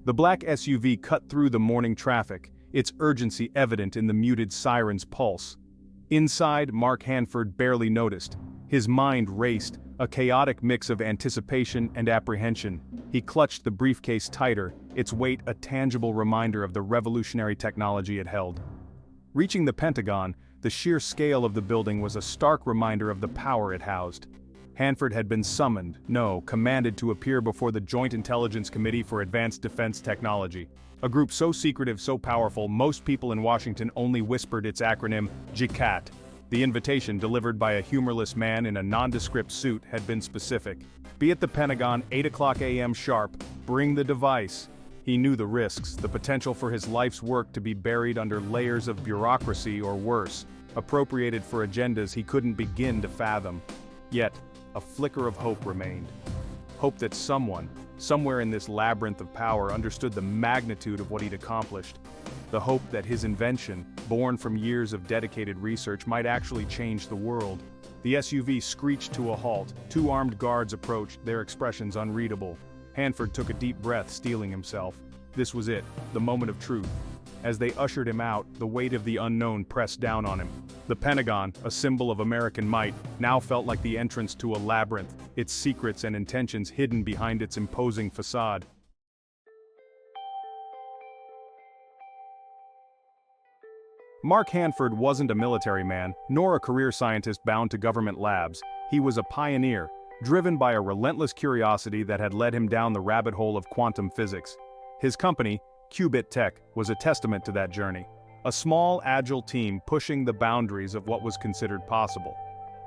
The black SUV cut through the morning traffic, its urgency evident in the muted siren's pulse. Inside, Mark Hanford barely noticed. His mind raced, a chaotic mix of anticipation and apprehension. He clutched the briefcase tighter, its weight a tangible reminder of the revolutionary technology it held. Reaching the Pentagon, the sheer scale of the building was a stark reminder of the power it housed. Hanford had been summoned, commanded to appear before the Joint Intelligence Committee for Advanced Defense Technology. A group so secretive, so powerful, most people in Washington only whispered its acronym, JICADT. The invitation, delivered by a humorless man in a nondescript suit, had been specific. Be at the Pentagon, 8 a.m. sharp, bring the device. He knew the risks, the potential for his life's work to be buried under layers of bureaucracy or worse, appropriated for agendas he couldn't begin to fathom. Yet, a flicker of hope remained. Hope that someone, somewhere in this labyrinth of power, understood the magnitude of what he'd accomplished. The hope that his invention, born from years of dedicated research, might actually change the world. The SUV screeched to a halt. Two armed guards approached, their expressions unreadable. Hanford took a deep breath, steeling himself. This was it, the moment of truth. As they ushered him out, the weight of the unknown pressed down on him. The Pentagon, a symbol of American might, now felt like the entrance to a labyrinth, its secrets and intentions hidden behind its imposing facade. Mark Hanford wasn't a military man, nor a career scientist bound to government labs. He was a pioneer, driven by a relentless curiosity that had led him down the rabbit hole of quantum physics. His company, Qubit Tech, was a testament to that journey. A small, agile team pushing the boundaries of what was considered possible.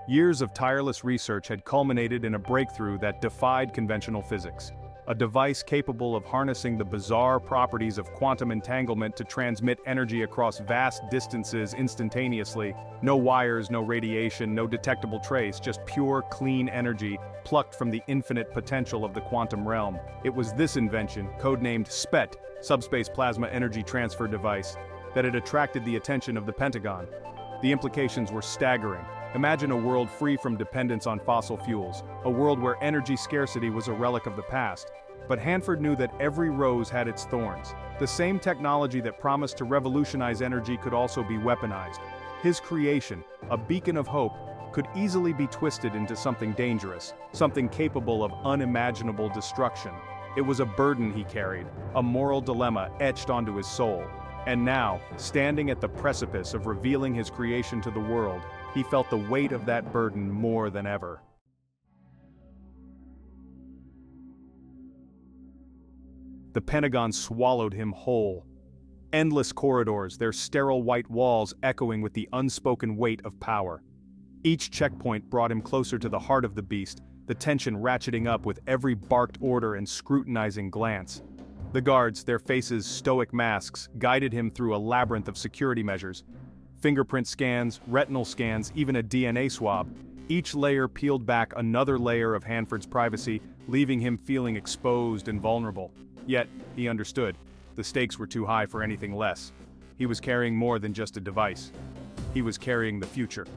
Years of tireless research had culminated in a breakthrough that defied conventional physics. A device capable of harnessing the bizarre properties of quantum entanglement to transmit energy across vast distances instantaneously. No wires, no radiation, no detectable trace, just pure, clean energy, plucked from the infinite potential of the quantum realm. It was this invention, codenamed SPET, Subspace Plasma Energy Transfer Device, that had attracted the attention of the Pentagon. The implications were staggering. Imagine a world free from dependence on fossil fuels, a world where energy scarcity was a relic of the past. But Hanford knew that every rose had its thorns. The same technology that promised to revolutionize energy could also be weaponized. His creation, a beacon of hope, could easily be twisted into something dangerous, something capable of unimaginable destruction. It was a burden he carried, a moral dilemma etched onto his soul. And now, standing at the precipice of revealing his creation to the world, he felt the weight of that burden more than ever. The Pentagon swallowed him whole. Endless corridors, their sterile white walls echoing with the unspoken weight of power. Each checkpoint brought him closer to the heart of the beast, the tension ratcheting up with every barked order and scrutinizing glance. The guards, their faces stoic masks, guided him through a labyrinth of security measures. Fingerprint scans, retinal scans, even a DNA swab. Each layer peeled back another layer of Hanford's privacy, leaving him feeling exposed and vulnerable. Yet, he understood, the stakes were too high for anything less. He was carrying more than just a device. He was carrying the future.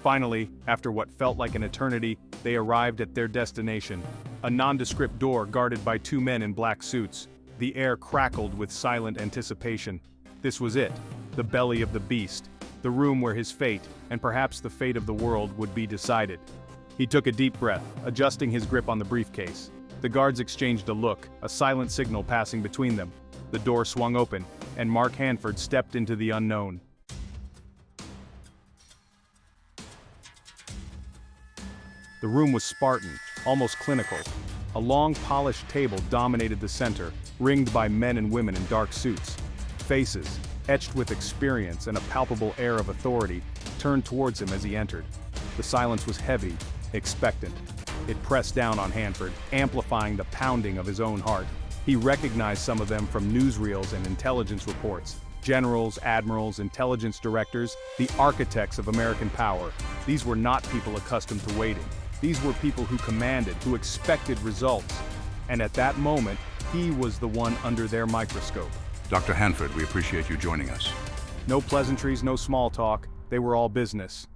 Finally, after what felt like an eternity, they arrived at their destination, a nondescript door guarded by two men in black suits. The air crackled with silent anticipation. This was it, the belly of the beast, the room where his fate, and perhaps the fate of the world, would be decided. He took a deep breath, adjusting his grip on the briefcase. The guards exchanged a look, a silent signal passing between them. The door swung open, and Mark Hanford stepped into the unknown. The room was Spartan, almost clinical. A long, polished table dominated the center, ringed by men and women in dark suits. Faces, etched with experience and a palpable air of authority, turned towards him as he entered. The silence was heavy, expectant. It pressed down on Hanford, amplifying the pounding of his own heart. He recognized some of them from newsreels and intelligence reports. Generals, admirals, intelligence directors, the architects of American power. These were not people accustomed to waiting. These were people who commanded, who expected results. And at that moment, he was the one under their microscope. Dr. Hanford, we appreciate you joining us. No pleasantries, no small talk. They were all business.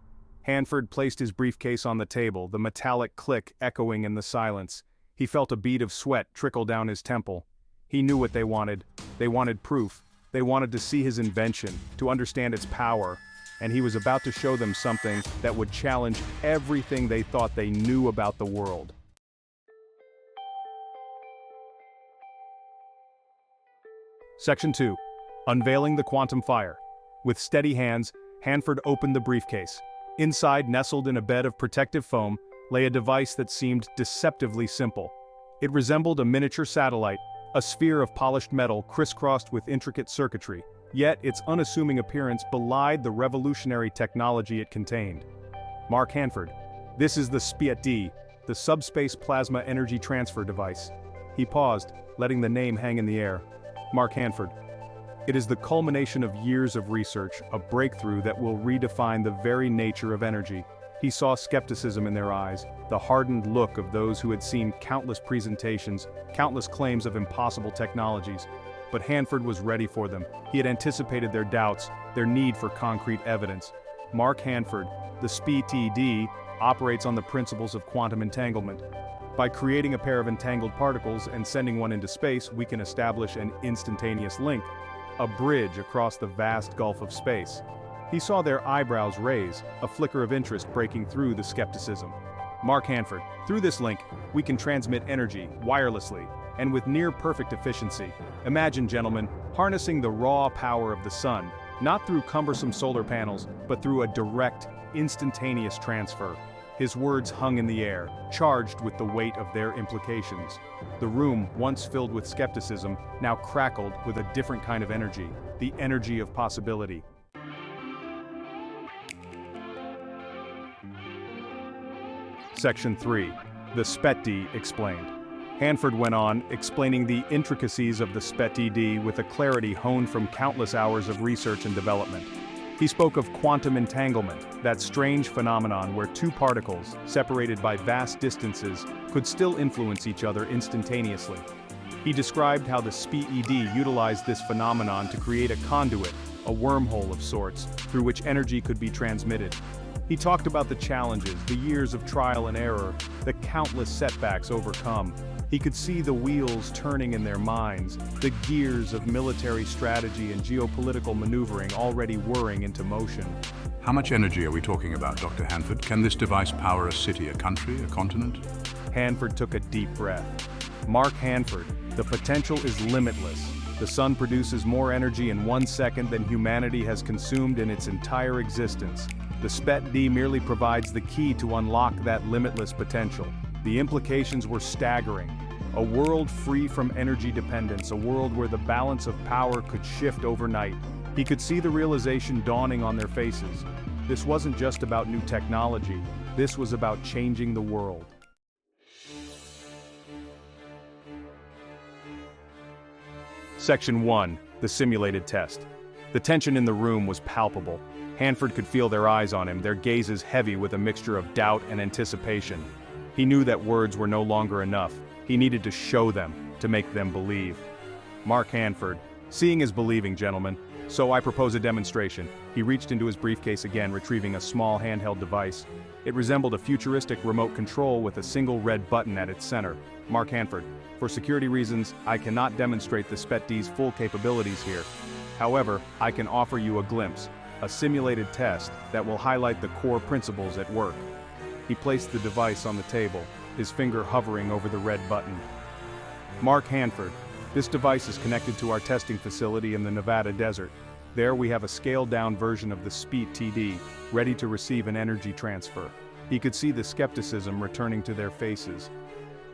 Hanford placed his briefcase on the table, the metallic click echoing in the silence. He felt a bead of sweat trickle down his temple. He knew what they wanted. They wanted proof. They wanted to see his invention, to understand its power. And he was about to show them something that would challenge everything they thought they knew about the world. Section 2. Unveiling the Quantum Fire. With steady hands, Hanford opened the briefcase. Inside, nestled in a bed of protective foam, lay a device that seemed deceptively simple. It resembled a miniature satellite, a sphere of polished metal crisscrossed with intricate circuitry, yet its unassuming appearance belied the revolutionary technology it contained. Mark Hanford. This is the SPETD, the Subspace Plasma Energy Transfer Device. He paused, letting the name hang in the air. Mark Hanford. It is the culmination of years of research, a breakthrough that will redefine the very nature of energy. He saw skepticism in their eyes, the hardened look of those who had seen countless presentations, countless claims of impossible technologies. But Hanford was ready for them. He had anticipated their doubts, their need for concrete evidence. Mark Hanford, the SPETD, operates on the principles of quantum entanglement. By creating a pair of entangled particles and sending one into space, we can establish an instantaneous link, a bridge across the vast gulf of space. He saw their eyebrows raise, a flicker of interest breaking through the skepticism. Mark Hanford. Through this link, we can transmit energy, wirelessly, and with near-perfect efficiency. Imagine, gentlemen, harnessing the raw power of the sun, not through cumbersome solar panels, but through a direct, instantaneous transfer. His words hung in the air, charged with the weight of their implications. The room, once filled with skepticism, now crackled with a different kind of energy, the energy of possibility. Section 3. The SPETD Explained. Hanford went on, explaining the intricacies of the SPETD with a clarity honed from countless hours of research and development. He spoke of quantum entanglement, that strange phenomenon where two particles, separated by vast distances, could still influence each other instantaneously. He described how the SPETD utilized this phenomenon to create a conduit, a wormhole of sorts, through which energy could be transmitted. He talked about the challenges, the years of trial and error, the countless setbacks overcome. He could see the wheels turning in their minds, the gears of military strategy and geopolitical maneuvering already whirring into motion. How much energy are we talking about, Dr. Hanford? Can this device power a city, a country, a continent? Hanford took a deep breath. Mark Hanford, the potential is limitless. The sun produces more energy in 1 second than humanity has consumed in its entire existence. The SPETD merely provides the key to unlock that limitless potential. The implications were staggering. A world free from energy dependence, a world where the balance of power could shift overnight. He could see the realization dawning on their faces. This wasn't just about new technology, this was about changing the world. Section 1. The Simulated Test. The tension in the room was palpable. Hanford could feel their eyes on him, their gazes heavy with a mixture of doubt and anticipation. He knew that words were no longer enough. He needed to show them, to make them believe. Mark Hanford. Seeing is believing, gentlemen. So I propose a demonstration. He reached into his briefcase again, retrieving a small handheld device. It resembled a futuristic remote control with a single red button at its center. Mark Hanford. For security reasons, I cannot demonstrate the SPETD's full capabilities here. However, I can offer you a glimpse, a simulated test that will highlight the core principles at work. He placed the device on the table, his finger hovering over the red button. Mark Hanford. This device is connected to our testing facility in the Nevada desert. There we have a scaled-down version of the SPETD, ready to receive an energy transfer. He could see the skepticism returning to their faces.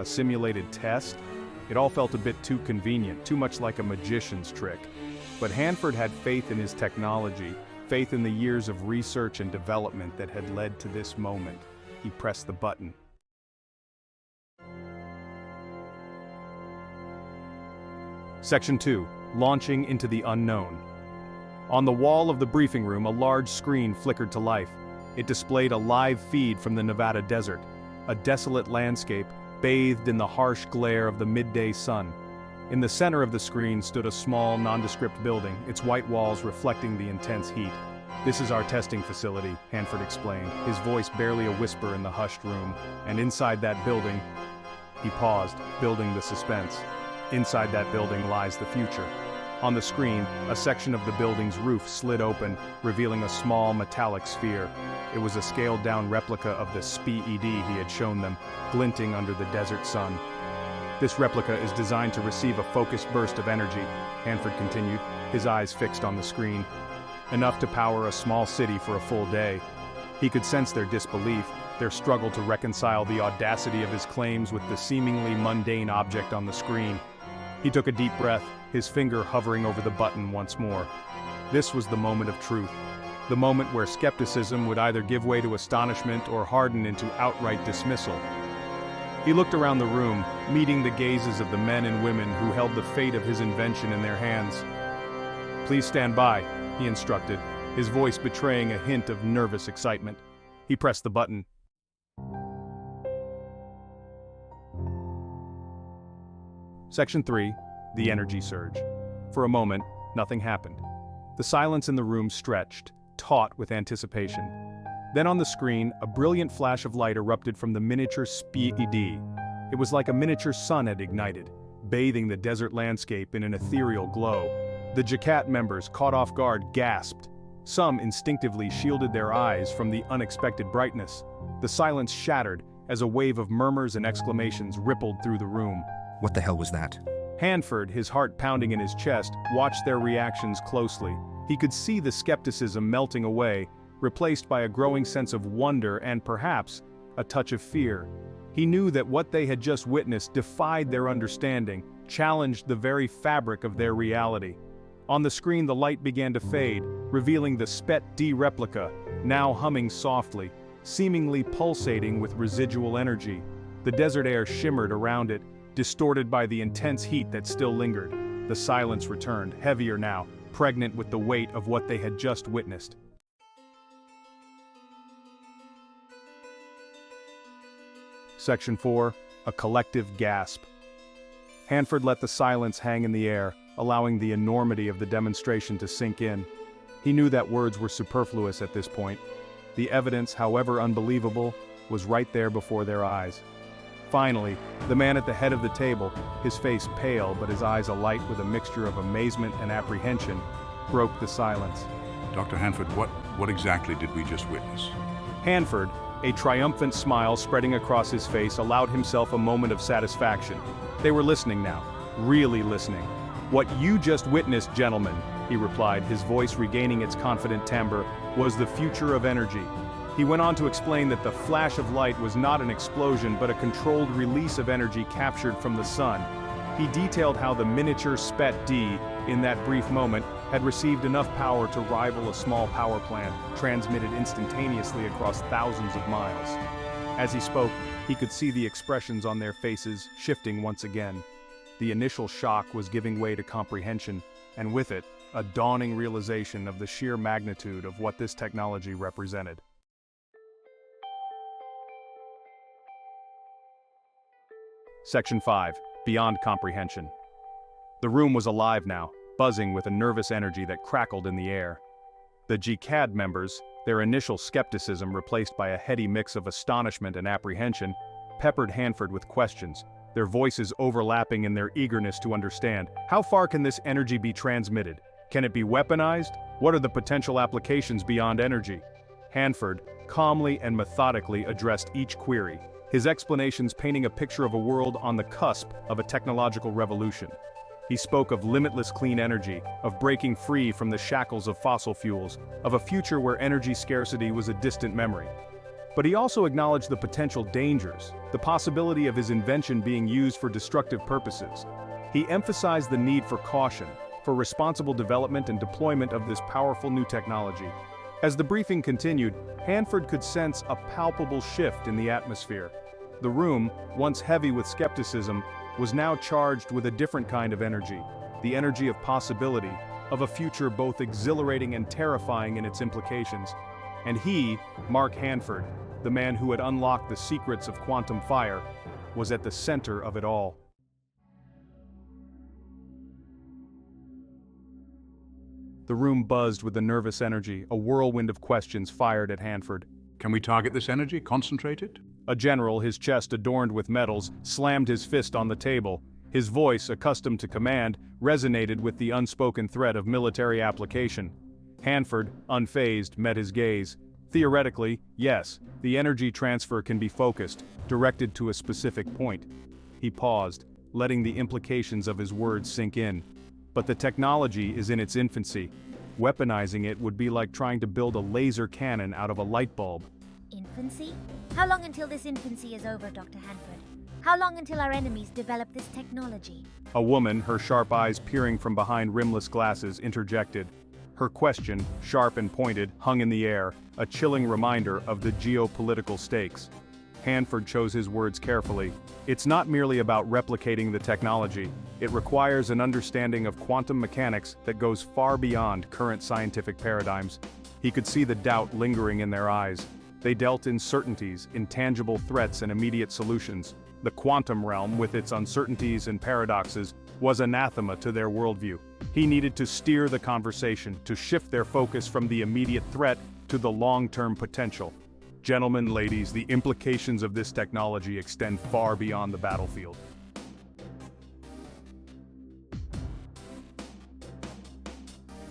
A simulated test? It all felt a bit too convenient, too much like a magician's trick. But Hanford had faith in his technology, faith in the years of research and development that had led to this moment. He pressed the button. Section 2. Launching into the unknown. On the wall of the briefing room, a large screen flickered to life. It displayed a live feed from the Nevada desert, a desolate landscape bathed in the harsh glare of the midday sun. In the center of the screen stood a small, nondescript building, its white walls reflecting the intense heat. "This is our testing facility," Hanford explained, his voice barely a whisper in the hushed room. "And inside that building..." He paused, building the suspense. Inside that building lies the future. On the screen, a section of the building's roof slid open, revealing a small metallic sphere. It was a scaled-down replica of the SPETD he had shown them, glinting under the desert sun. This replica is designed to receive a focused burst of energy, Hanford continued, his eyes fixed on the screen. Enough to power a small city for a full day. He could sense their disbelief, their struggle to reconcile the audacity of his claims with the seemingly mundane object on the screen. He took a deep breath, his finger hovering over the button once more. This was the moment of truth. The moment where skepticism would either give way to astonishment or harden into outright dismissal. He looked around the room, meeting the gazes of the men and women who held the fate of his invention in their hands. "Please stand by," he instructed, his voice betraying a hint of nervous excitement. He pressed the button. Section 3, the energy surge. For a moment, nothing happened. The silence in the room stretched, taut with anticipation. Then on the screen, a brilliant flash of light erupted from the miniature SPETD. It was like a miniature sun had ignited, bathing the desert landscape in an ethereal glow. The JICADT members, caught off guard, gasped. Some instinctively shielded their eyes from the unexpected brightness. The silence shattered as a wave of murmurs and exclamations rippled through the room. What the hell was that? Hanford, his heart pounding in his chest, watched their reactions closely. He could see the skepticism melting away, replaced by a growing sense of wonder and perhaps a touch of fear. He knew that what they had just witnessed defied their understanding, challenged the very fabric of their reality. On the screen, the light began to fade, revealing the SPETD replica, now humming softly, seemingly pulsating with residual energy. The desert air shimmered around it, distorted by the intense heat that still lingered. The silence returned, heavier now, pregnant with the weight of what they had just witnessed. Section 4, a collective gasp. Hanford let the silence hang in the air, allowing the enormity of the demonstration to sink in. He knew that words were superfluous at this point. The evidence, however unbelievable, was right there before their eyes. Finally, the man at the head of the table, his face pale but his eyes alight with a mixture of amazement and apprehension, broke the silence. Dr. Hanford, what exactly did we just witness? Hanford, a triumphant smile spreading across his face, allowed himself a moment of satisfaction. They were listening now, really listening. "What you just witnessed, gentlemen," he replied, his voice regaining its confident timbre, "was the future of energy." He went on to explain that the flash of light was not an explosion but a controlled release of energy captured from the sun. He detailed how the miniature SPETD, in that brief moment, had received enough power to rival a small power plant, transmitted instantaneously across thousands of miles. As he spoke, he could see the expressions on their faces shifting once again. The initial shock was giving way to comprehension, and with it, a dawning realization of the sheer magnitude of what this technology represented. Section 5, Beyond Comprehension. The room was alive now, buzzing with a nervous energy that crackled in the air. The JICADT members, their initial skepticism replaced by a heady mix of astonishment and apprehension, peppered Hanford with questions, their voices overlapping in their eagerness to understand. How far can this energy be transmitted? Can it be weaponized? What are the potential applications beyond energy? Hanford, calmly and methodically, addressed each query, his explanations painting a picture of a world on the cusp of a technological revolution. He spoke of limitless clean energy, of breaking free from the shackles of fossil fuels, of a future where energy scarcity was a distant memory. But he also acknowledged the potential dangers, the possibility of his invention being used for destructive purposes. He emphasized the need for caution, for responsible development and deployment of this powerful new technology. As the briefing continued, Hanford could sense a palpable shift in the atmosphere. The room, once heavy with skepticism, was now charged with a different kind of energy, the energy of possibility, of a future both exhilarating and terrifying in its implications. And he, Mark Hanford, the man who had unlocked the secrets of quantum fire, was at the center of it all. The room buzzed with the nervous energy, a whirlwind of questions fired at Hanford. Can we target this energy, concentrate it? A general, his chest adorned with medals, slammed his fist on the table. His voice, accustomed to command, resonated with the unspoken threat of military application. Hanford, unfazed, met his gaze. Theoretically, yes, the energy transfer can be focused, directed to a specific point. He paused, letting the implications of his words sink in. But the technology is in its infancy. Weaponizing it would be like trying to build a laser cannon out of a light bulb. Infancy? How long until this infancy is over, Dr. Hanford? How long until our enemies develop this technology? A woman, her sharp eyes peering from behind rimless glasses, interjected. Her question, sharp and pointed, hung in the air, a chilling reminder of the geopolitical stakes. Hanford chose his words carefully. It's not merely about replicating the technology. It requires an understanding of quantum mechanics that goes far beyond current scientific paradigms. He could see the doubt lingering in their eyes. They dealt in certainties, intangible threats and immediate solutions. The quantum realm, with its uncertainties and paradoxes, was anathema to their worldview. He needed to steer the conversation, to shift their focus from the immediate threat to the long-term potential. Gentlemen, ladies, the implications of this technology extend far beyond the battlefield.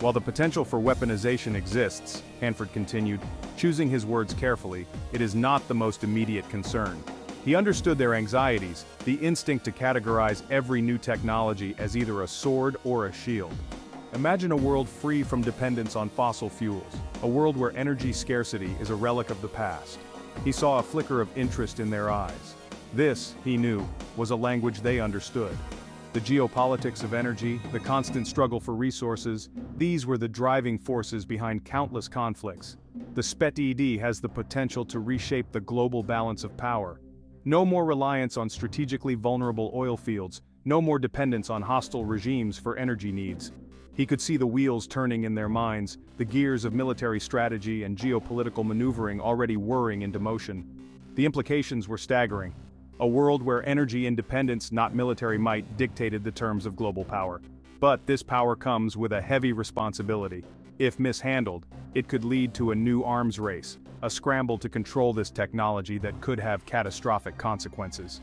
While the potential for weaponization exists, Hanford continued, choosing his words carefully, it is not the most immediate concern. He understood their anxieties, the instinct to categorize every new technology as either a sword or a shield. Imagine a world free from dependence on fossil fuels, a world where energy scarcity is a relic of the past. He saw a flicker of interest in their eyes. This, he knew, was a language they understood. The geopolitics of energy, the constant struggle for resources, these were the driving forces behind countless conflicts. The SPETD has the potential to reshape the global balance of power. No more reliance on strategically vulnerable oil fields, no more dependence on hostile regimes for energy needs. He could see the wheels turning in their minds, the gears of military strategy and geopolitical maneuvering already whirring into motion. The implications were staggering. A world where energy independence, not military might, dictated the terms of global power. But this power comes with a heavy responsibility. If mishandled, it could lead to a new arms race, a scramble to control this technology that could have catastrophic consequences.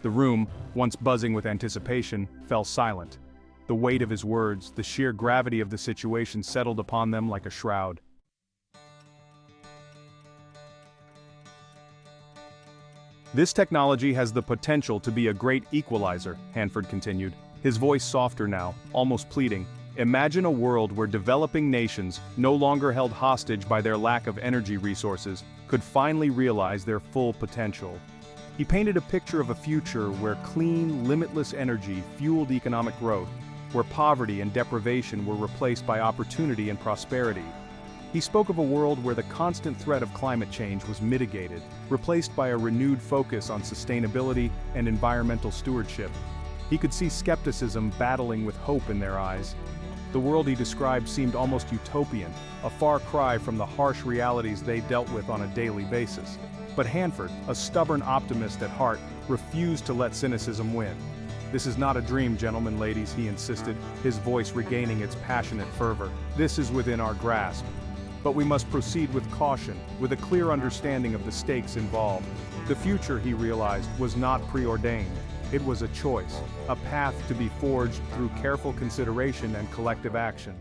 The room, once buzzing with anticipation, fell silent. The weight of his words, the sheer gravity of the situation settled upon them like a shroud. This technology has the potential to be a great equalizer, Hanford continued, his voice softer now, almost pleading. Imagine a world where developing nations, no longer held hostage by their lack of energy resources, could finally realize their full potential. He painted a picture of a future where clean, limitless energy fueled economic growth, where poverty and deprivation were replaced by opportunity and prosperity. He spoke of a world where the constant threat of climate change was mitigated, replaced by a renewed focus on sustainability and environmental stewardship. He could see skepticism battling with hope in their eyes. The world he described seemed almost utopian, a far cry from the harsh realities they dealt with on a daily basis. But Hanford, a stubborn optimist at heart, refused to let cynicism win. This is not a dream, gentlemen, ladies, he insisted, his voice regaining its passionate fervor. This is within our grasp. But we must proceed with caution, with a clear understanding of the stakes involved. The future, he realized, was not preordained. It was a choice, a path to be forged through careful consideration and collective action.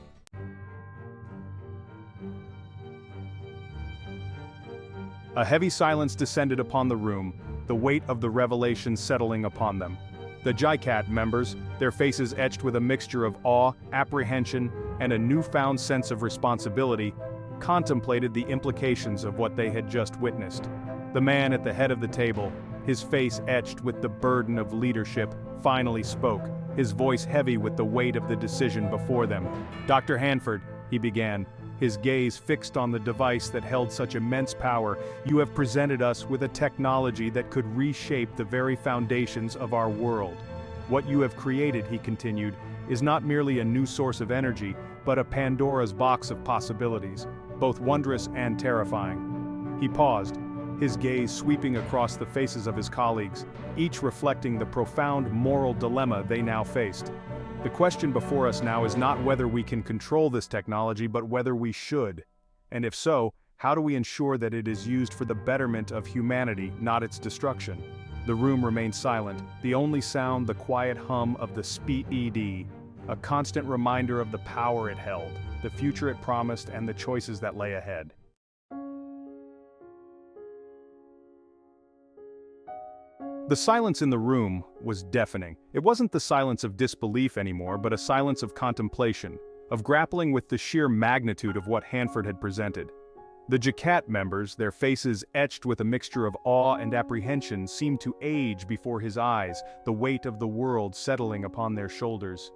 A heavy silence descended upon the room, the weight of the revelation settling upon them. The JICADT members, their faces etched with a mixture of awe, apprehension, and a newfound sense of responsibility, contemplated the implications of what they had just witnessed. The man at the head of the table, his face etched with the burden of leadership, finally spoke, his voice heavy with the weight of the decision before them. "Dr. Hanford," he began, his gaze fixed on the device that held such immense power, "you have presented us with a technology that could reshape the very foundations of our world. What you have created," he continued, "is not merely a new source of energy, but a Pandora's box of possibilities, both wondrous and terrifying." He paused, his gaze sweeping across the faces of his colleagues, each reflecting the profound moral dilemma they now faced. The question before us now is not whether we can control this technology, but whether we should. And if so, how do we ensure that it is used for the betterment of humanity, not its destruction? The room remained silent, the only sound the quiet hum of the SPETD, a constant reminder of the power it held, the future it promised, and the choices that lay ahead. The silence in the room was deafening. It wasn't the silence of disbelief anymore, but a silence of contemplation, of grappling with the sheer magnitude of what Hanford had presented. The JICADT members, their faces etched with a mixture of awe and apprehension, seemed to age before his eyes, the weight of the world settling upon their shoulders.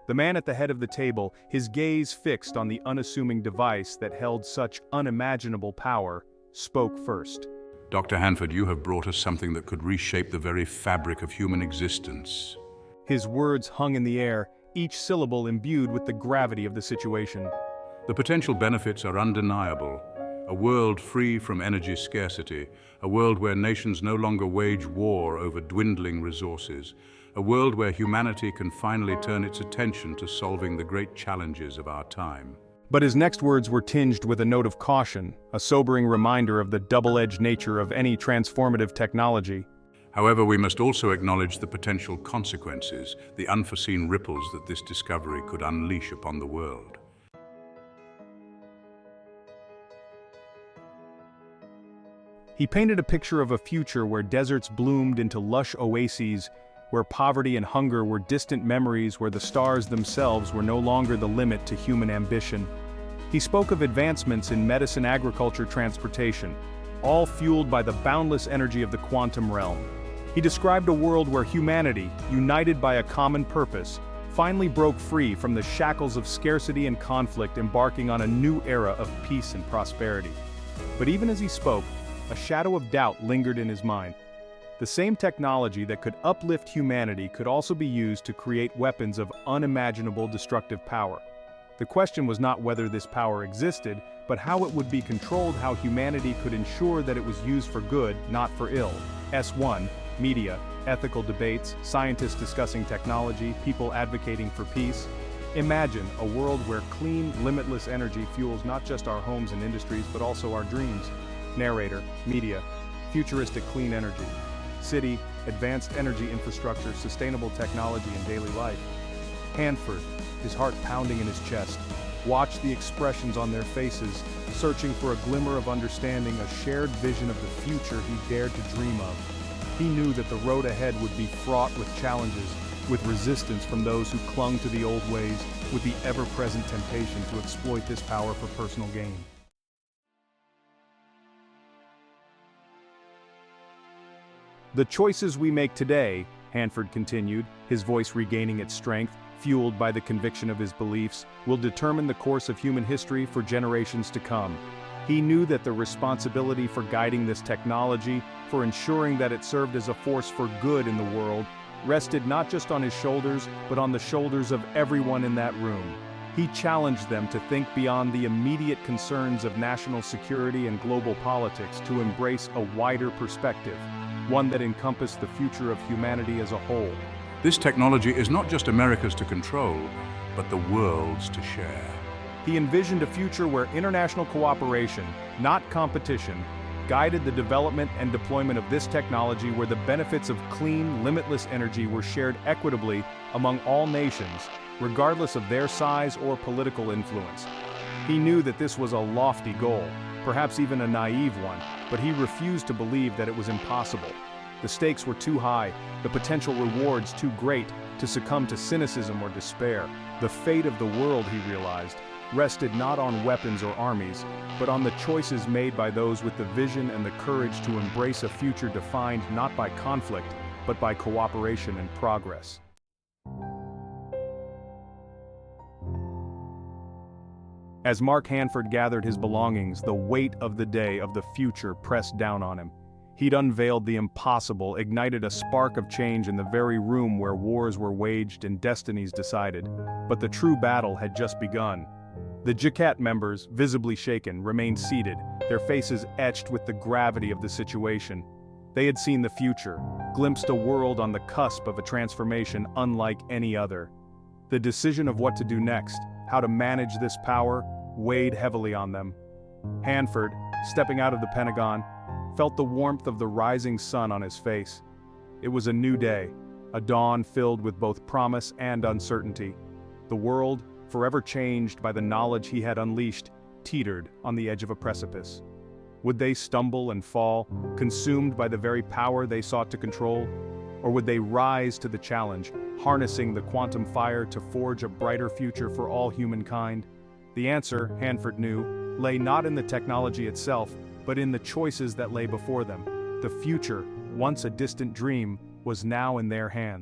The man at the head of the table, his gaze fixed on the unassuming device that held such unimaginable power, spoke first. Dr. Hanford, you have brought us something that could reshape the very fabric of human existence. His words hung in the air, each syllable imbued with the gravity of the situation. The potential benefits are undeniable. A world free from energy scarcity, a world where nations no longer wage war over dwindling resources, a world where humanity can finally turn its attention to solving the great challenges of our time. But his next words were tinged with a note of caution, a sobering reminder of the double-edged nature of any transformative technology. However, we must also acknowledge the potential consequences, the unforeseen ripples that this discovery could unleash upon the world. He painted a picture of a future where deserts bloomed into lush oases, where poverty and hunger were distant memories, where the stars themselves were no longer the limit to human ambition. He spoke of advancements in medicine, agriculture, transportation, all fueled by the boundless energy of the quantum realm. He described a world where humanity, united by a common purpose, finally broke free from the shackles of scarcity and conflict, embarking on a new era of peace and prosperity. But even as he spoke, a shadow of doubt lingered in his mind. The same technology that could uplift humanity could also be used to create weapons of unimaginable destructive power. The question was not whether this power existed, but how it would be controlled, how humanity could ensure that it was used for good, not for ill. S1, media, ethical debates, scientists discussing technology, people advocating for peace. Imagine a world where clean, limitless energy fuels not just our homes and industries, but also our dreams. Narrator, media, futuristic clean energy. City, advanced energy infrastructure, sustainable technology in daily life. Hanford, his heart pounding in his chest, watched the expressions on their faces, searching for a glimmer of understanding, a shared vision of the future he dared to dream of. He knew that the road ahead would be fraught with challenges, with resistance from those who clung to the old ways, with the ever-present temptation to exploit this power for personal gain. The choices we make today, Hanford continued, his voice regaining its strength, fueled by the conviction of his beliefs, will determine the course of human history for generations to come. He knew that the responsibility for guiding this technology, for ensuring that it served as a force for good in the world, rested not just on his shoulders, but on the shoulders of everyone in that room. He challenged them to think beyond the immediate concerns of national security and global politics, to embrace a wider perspective, one that encompassed the future of humanity as a whole. This technology is not just America's to control, but the world's to share. He envisioned a future where international cooperation, not competition, guided the development and deployment of this technology, where the benefits of clean, limitless energy were shared equitably among all nations, regardless of their size or political influence. He knew that this was a lofty goal, perhaps even a naive one, but he refused to believe that it was impossible. The stakes were too high, the potential rewards too great to succumb to cynicism or despair. The fate of the world, he realized, rested not on weapons or armies, but on the choices made by those with the vision and the courage to embrace a future defined not by conflict, but by cooperation and progress. As Mark Hanford gathered his belongings, the weight of the day of the future pressed down on him. He'd unveiled the impossible, ignited a spark of change in the very room where wars were waged and destinies decided. But the true battle had just begun. The JICADT members, visibly shaken, remained seated, their faces etched with the gravity of the situation. They had seen the future, glimpsed a world on the cusp of a transformation unlike any other. The decision of what to do next, how to manage this power, weighed heavily on them. Hanford, stepping out of the Pentagon, felt the warmth of the rising sun on his face. It was a new day, a dawn filled with both promise and uncertainty. The world, forever changed by the knowledge he had unleashed, teetered on the edge of a precipice. Would they stumble and fall, consumed by the very power they sought to control? Or would they rise to the challenge, harnessing the quantum fire to forge a brighter future for all humankind? The answer, Hanford knew, lay not in the technology itself, but in the choices that lay before them. The future, once a distant dream, was now in their hands.